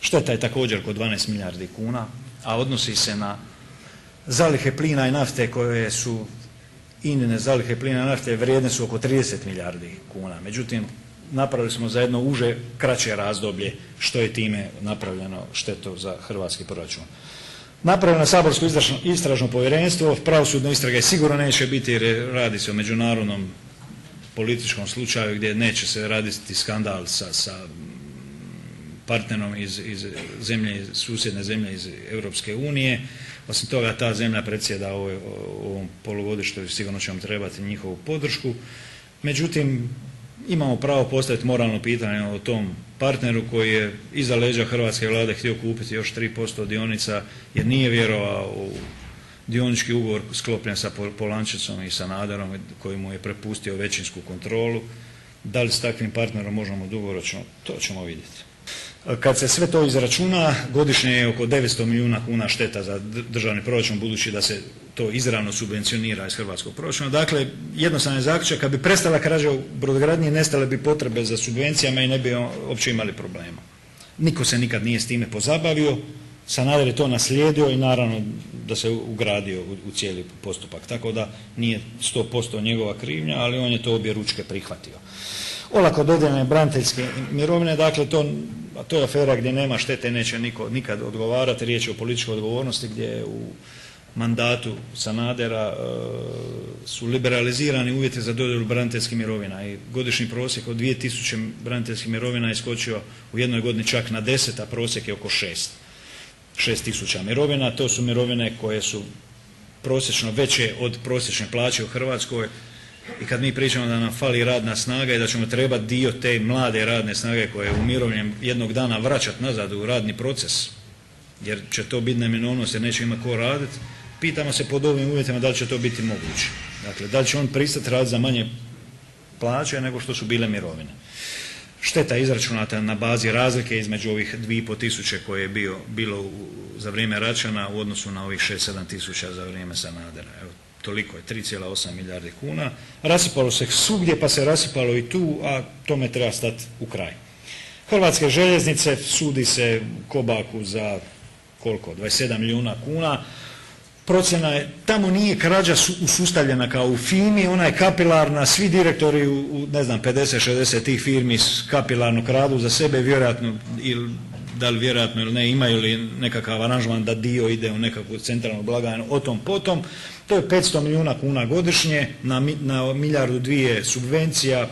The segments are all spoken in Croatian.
Šteta je također oko 12 milijardi kuna, a odnosi se na zalihe plina i nafte koje su INA-ine zalihe plina i nafte vrijedne su oko 30 milijardi kuna. Međutim, napravili smo za jedno uže, kraće razdoblje što je time napravljeno štetu za hrvatski proračun. Napravljeno saborsko istražno povjerenstvo, pravosudne istrage sigurno neće biti jer radi se o međunarodnom političkom slučaju gdje neće se raditi skandal sa partnerom iz zemlje, susjedne zemlje iz Europske unije. Osim toga, ta zemlja predsjeda u ovom polugodištu i sigurno će vam trebati njihovu podršku. Međutim, imamo pravo postaviti moralno pitanje o tom partneru koji je iza leđa hrvatske vlade htio kupiti još 3% dionica jer nije vjerovao u dionički ugovor sklopljen sa Polančecom i Sanaderom koji mu je prepustio većinsku kontrolu. Da li s takvim partnerom možemo dugoročno, to ćemo vidjeti. Kad se sve to izračuna, godišnje je oko 900 milijuna kuna šteta za državni proračun, budući da se to izravno subvencionira iz hrvatskog proračuna. Dakle, jednostavno je zaključak, kad bi prestala krađa u brodogradnji, nestale bi potrebe za subvencijama i ne bi uopće imali problema. Niko se nikad nije s time pozabavio, Sanader je to naslijedio i naravno da se ugradio u cijeli postupak. Tako da nije 100% njegova krivnja, ali on je to objeručke prihvatio. Olako dodijeljene braniteljske mirovine, dakle to je afera gdje nema štete, neće niko nikad odgovarati. Riječ je o političkoj odgovornosti gdje je u mandatu Sanadera su liberalizirani uvjeti za dodjelu braniteljskih mirovina i godišnji prosjek od 2000 braniteljskih mirovina je skočio u jednoj godini čak na 10, a prosjek je oko 6.000 mirovina. To su mirovine koje su prosječno veće od prosječne plaće u Hrvatskoj. I kad mi pričamo da nam fali radna snaga i da ćemo trebati dio te mlade radne snage koje je umirovljen jednog dana vraćati nazad u radni proces, jer će to biti neminovnost jer neće imati ko raditi, pitamo se pod ovim uvjetima da li će to biti moguće. Dakle, da li će on pristati raditi za manje plaće nego što su bile mirovine. Šteta je izračunata na bazi razlike između ovih 2.500 koje je bilo za vrijeme Račana u odnosu na ovih 6-7 tisuća za vrijeme Sanadera. Evo, toliko je, 3,8 milijardi kuna. Rasipalo se svugdje pa se rasipalo i tu, a tome treba stati u kraj. Hrvatske željeznice sudi se Kobaku za koliko? 27 milijuna kuna. Procjena je, tamo nije krađa usustavljena kao u FIMI, ona je kapilarna, svi direktori u ne znam 50-60 tih firmi kapilarno kradu za sebe, vjerojatno ili da li vjerojatno ili ne, imaju li nekakav aranžman da dio ide u nekakvu centralnu blagajnu, o tom potom. To je 500 milijuna kuna godišnje, na milijardu dvije subvencija.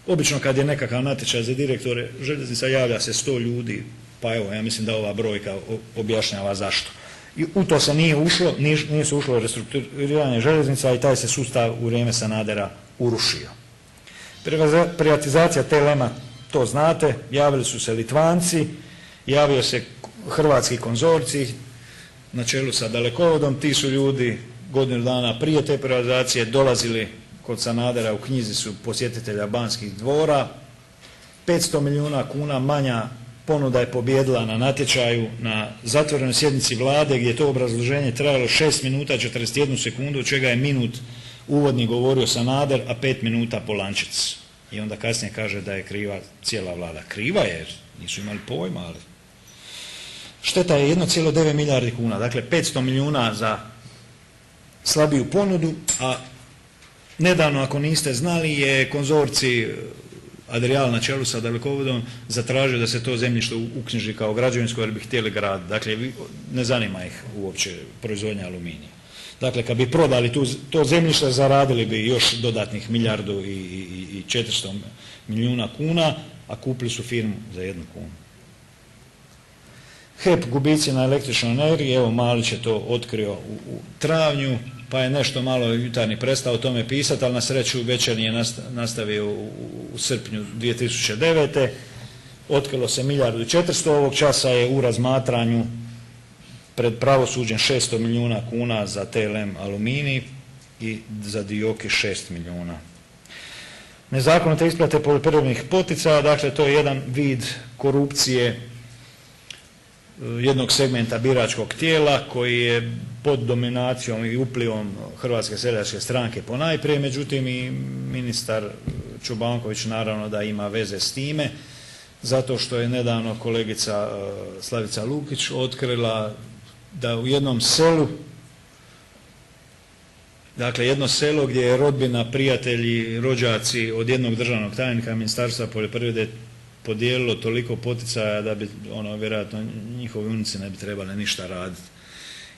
Obično kad je nekakav natječaj za direktore željeznica javlja se 100 ljudi, pa evo, ja mislim da ova brojka objašnjava zašto. I u to se nije se ušlo restrukturiranje željeznica i taj se sustav u vrijeme Sanadera urušio. Privatizacija TLM-a, to znate, javili su se Litvanci, javio se hrvatski konzorcij na čelu sa Dalekovodom, ti su ljudi godinu dana prije te privatizacije dolazili kod Sanadera, u knjizi su posjetitelja Banskih dvora. 500 milijuna kuna manja ponuda je pobijedila na natječaju na zatvorenoj sjednici vlade gdje je to obrazloženje trajalo 6 minuta 41 sekundu, od čega je minut uvodni govorio Sanader, a 5 minuta Polančec. I onda kasnije kaže da je kriva cijela vlada. Kriva je jer nisu imali pojma, ali šteta je 1,9 milijardi kuna, dakle 500 milijuna za slabiju ponudu, a nedavno, ako niste znali, je konzorcij Adrial na čelu sa Dalekovodom zatražio da se to zemljište uknjiži kao građevinsko jer bi htjeli graditi. Dakle, ne zanima ih uopće proizvodnja aluminija. Dakle, kad bi prodali to zemljište, zaradili bi još dodatnih 1.400 milijuna kuna, a kupili su firmu za 1 kunu. HEP gubici na električnoj energiji, evo Malić je to otkrio u travnju, pa je nešto malo Jutarnji prestao o tome pisati, ali na sreću Večernji je nastavio u srpnju 2009. Otkrilo se 1.400.000, ovog časa je u razmatranju pred pravosuđem 600 milijuna kuna za TLM Aluminij i za Dioki 6 milijuna. Nezakonite isplate poljoprivrednih poticaja, dakle to je jedan vid korupcije jednog segmenta biračkog tijela koji je pod dominacijom i uplivom Hrvatske seljačke stranke ponajprije, međutim i ministar Čobanković naravno da ima veze s time. zato što je nedavno kolegica Slavica Lukić otkrila da u jednom selu, dakle jedno selo gdje je rodbina, prijatelji, rođaci od jednog državnog tajnika Ministarstva poljoprivrede podijelilo toliko poticaja da bi vjerojatno njihovi unici ne bi trebali ništa raditi.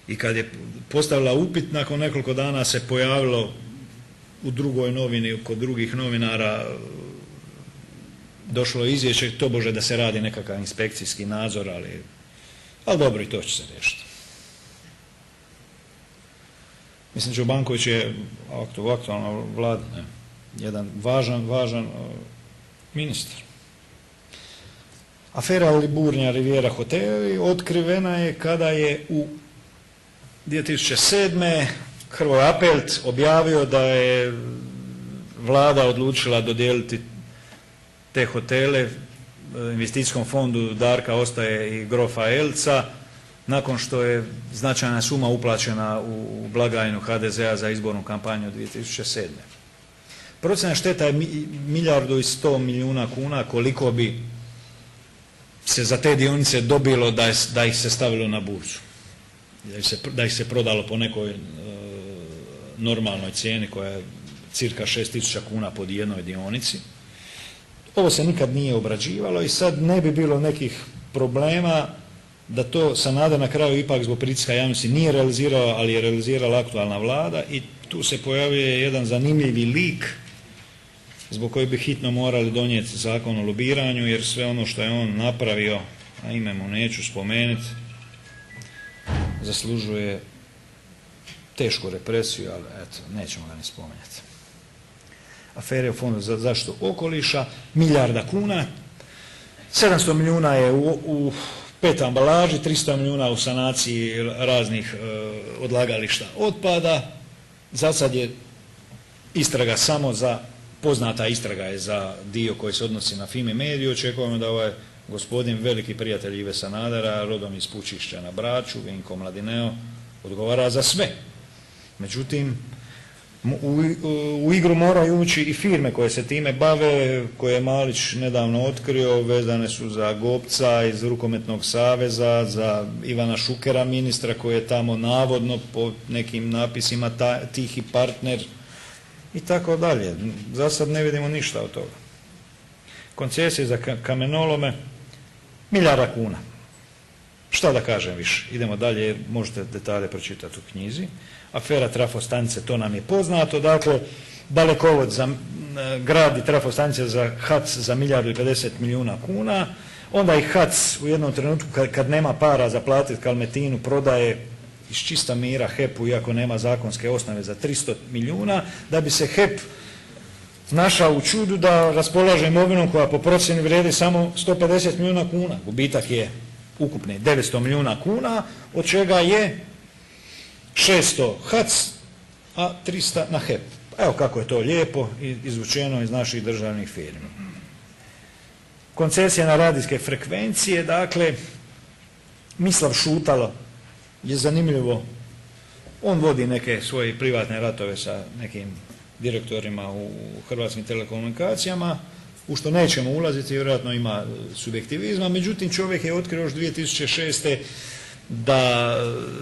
I kad je postavila upit, nakon nekoliko dana se pojavilo u drugoj novini, kod drugih novinara, došlo izvješće, tobože da se radi nekakav inspekcijski nadzor, ali dobro, i to će se riješiti. Mislim, Čobanković je u aktualnoj vladi jedan važan ministar. Afera Liburnija Riviera hoteli otkrivena je kada je u 2007. Hrvoje Appelt objavio da je vlada odlučila dodijeliti te hotele investicijskom fondu Darka Ostaje i grofa Elca, nakon što je značajna suma uplaćena u blagajnu HDZ-a za izbornu kampanju 2007. Procjena šteta je 1,1 milijardu kuna, koliko bi se za te dionice dobilo da ih se stavilo na burzu, da ih se prodalo po nekoj normalnoj cijeni koja je cirka 6.000 kuna po jednoj dionici. Ovo se nikad nije obrađivalo i sad ne bi bilo nekih problema da to Sanader na kraju ipak zbog pritiska javnosti nije realizirao, ali je realizirala aktualna vlada i tu se pojavljuje jedan zanimljivi lik zbog kojeg bi hitno morali donijeti zakon o lobiranju, jer sve ono što je on napravio, a ime mu neću spomenuti, zaslužuje tešku represiju, ali eto, nećemo ga ni spomenuti. Afere u Fondu za zaštitu okoliša, 1 milijarda kuna, 700 milijuna je u PET ambalaži, 300 milijuna u sanaciji raznih odlagališta otpada. Za sad je istraga samo za, poznata istraga je za dio koji se odnosi na Fimi Mediju. Očekujemo da ovaj gospodin, veliki prijatelj Ive Sanadera, rodom iz Pučišća na Braču, Vinko Mladineo, odgovara za sve. Međutim, u igru moraju ući i firme koje se time bave, koje je Malić nedavno otkrio, vezane su za Gopca iz Rukometnog saveza, za Ivana Šukera, ministra, koji je tamo navodno po nekim napisima tihi partner i tako dalje. Za sad ne vidimo ništa od toga. Koncesije za kamenolome, 1 milijarda kuna. Šta da kažem više? Idemo dalje, možete detalje pročitati u knjizi. Afera trafostanice, to nam je poznato. Dakle, dalekovod za gradi trafostanice za HAC za 1,50 milijuna kuna. Onda i HAC u jednom trenutku kad nema para za platiti Kalmetinu prodaje iz čista mira HEP-u, iako nema zakonske osnove, za 300 milijuna, da bi se HEP našao u čudu da raspolaže imovinom koja po procjeni vrijedi samo 150 milijuna kuna. Gubitak je ukupni 900 milijuna kuna, od čega je 600 HAC, a 300 na HEP. Evo kako je to lijepo izvučeno iz naših državnih firmi. Koncesija na radijske frekvencije, dakle, Mislav Šutalo je zanimljivo. On vodi neke svoje privatne ratove sa nekim direktorima u Hrvatskim telekomunikacijama, u što nećemo ulaziti, vjerojatno ima subjektivizma, međutim čovjek je otkrio još 2006. da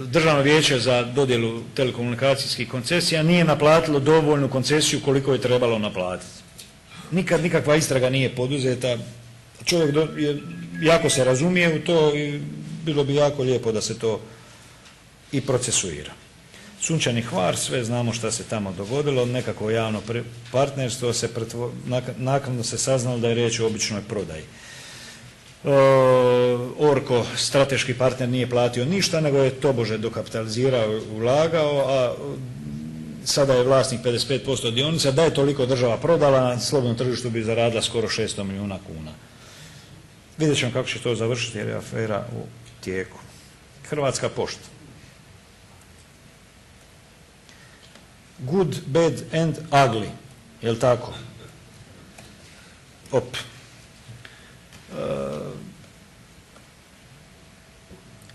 Državno vijeće za dodjelu telekomunikacijskih koncesija nije naplatilo dovoljnu koncesiju koliko je trebalo naplatiti. Nikad nikakva istraga nije poduzeta, čovjek jako se razumije u to i bilo bi jako lijepo da se to i procesuira. Sunčani Hvar, sve znamo šta se tamo dogodilo, nekako javno partnerstvo se naknadno se saznalo da je riječ o običnoj prodaji. Orko, strateški partner, nije platio ništa, nego je tobože dokapitalizirao, ulagao, a sada je vlasnik 55% dionica. Da je toliko država prodala, na slobodnom tržištu bi zaradila skoro 600 milijuna kuna. Vidjet ćemo kako će to završiti jer je afera u tijeku. Hrvatska pošta. Good, bad and ugly. Jel' tako?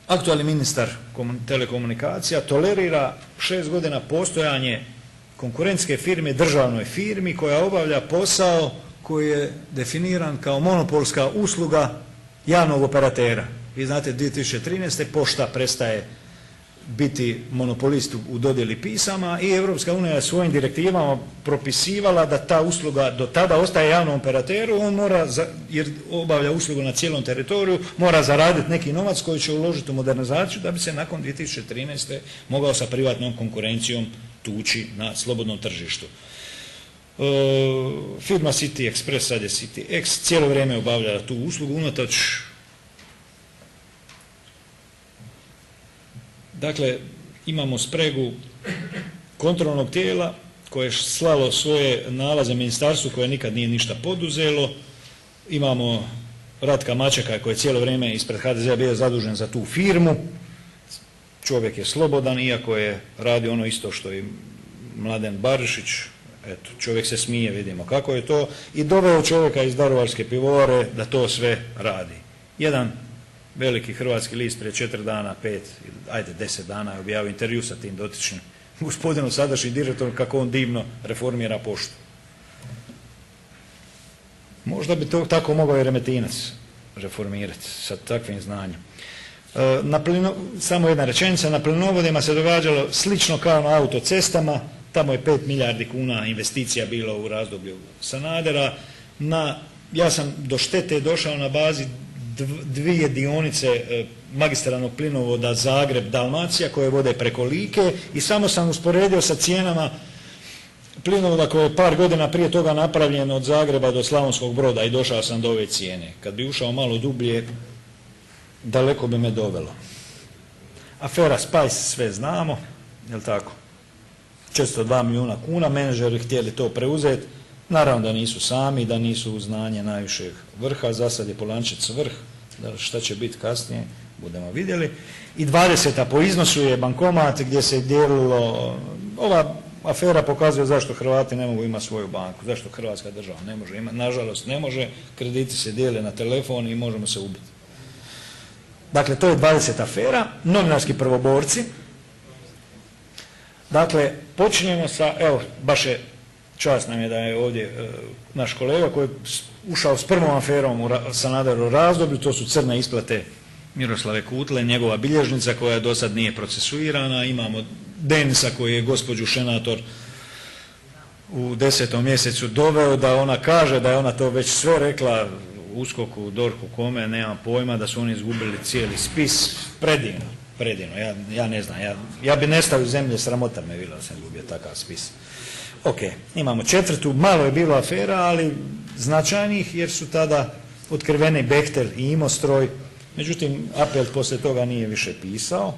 Aktualni ministar telekomunikacija tolerira 6 godina postojanje konkurentske firme državnoj firmi koja obavlja posao koji je definiran kao monopolska usluga javnog operatera. Vi znate, 2013. pošta prestaje biti monopolist u dodjeli pisama i Europska unija je svojim direktivama propisivala da ta usluga do tada ostaje javnom operateru, on mora, jer obavlja uslugu na cijelom teritoriju, mora zaraditi neki novac koji će uložiti u modernizaciju da bi se nakon 2013. mogao sa privatnom konkurencijom tući na slobodnom tržištu. Firma City Express, sad je City X, cijelo vrijeme obavlja tu uslugu unatoč. Dakle, imamo spregu kontrolnog tijela koje je slalo svoje nalaze ministarstvu koje nikad nije ništa poduzelo. Imamo Ratka Mačeka koji je cijelo vrijeme ispred HDZ-a bio zadužen za tu firmu. Čovjek je slobodan, iako je radio ono isto što i Mladen Barišić. Eto, čovjek se smije, vidimo kako je to. I doveo čovjeka iz Daruvarske pivovare da to sve radi. Jedan veliki hrvatski list prije 4 dana, 5, ajde 10 dana je objavio intervju sa tim dotičnim gospodinom sadašnjim direktorom kako on divno reformira poštu. Možda bi to tako mogao i Remetinac reformirati sa takvim znanjem. Samo jedna rečenica, na plinovodima se događalo slično kao na autocestama, tamo je 5 milijardi kuna investicija bilo u razdoblju Sanadera. Ja sam do štete došao na bazi 2 dionice magistralnog plinovoda Zagreb-Dalmacija koje vode preko Like i samo sam usporedio sa cijenama plinovoda koji je par godina prije toga napravljen od Zagreba do Slavonskog Broda i došao sam do ove cijene. Kad bi ušao malo dublje, daleko bi me dovelo. Afera Spice sve znamo, jel tako? 402 milijuna kuna, menadžeri htjeli to preuzeti. Naravno da nisu sami, da nisu u znanje najvišeg vrha, za sad je Polančec vrh, šta će biti kasnije, budemo vidjeli. I 20. po iznosu je bankomat gdje se dijelilo, ova afera pokazuje zašto Hrvati ne mogu imati svoju banku, zašto Hrvatska država ne može imati, nažalost ne može, krediti se dijele na telefon i možemo se ubiti. Dakle, to je 20. afera, novinarski prvoborci. Dakle, počinjemo sa, evo, baš je čast nam je da je ovdje naš kolega koji je ušao s prvom aferom u Sanaderovu razdoblju, to su crne isplate Miroslave Kutle, njegova bilježnica koja do sad nije procesuirana, imamo Denisa koji je gospođu Šenator u 10. mjesecu doveo da ona kaže da je ona to već sve rekla USKOK-u, DORH-u, kome, nemam pojma, da su oni izgubili cijeli spis, predivno, ja ne znam, ja bi nestao iz zemlje, sramota me bilo da sam gubio takav spis. Ok, imamo 4. malo je bilo afera, ali značajnih jer su tada otkriveni Behtel i Imostroj, međutim Apel poslije toga nije više pisao,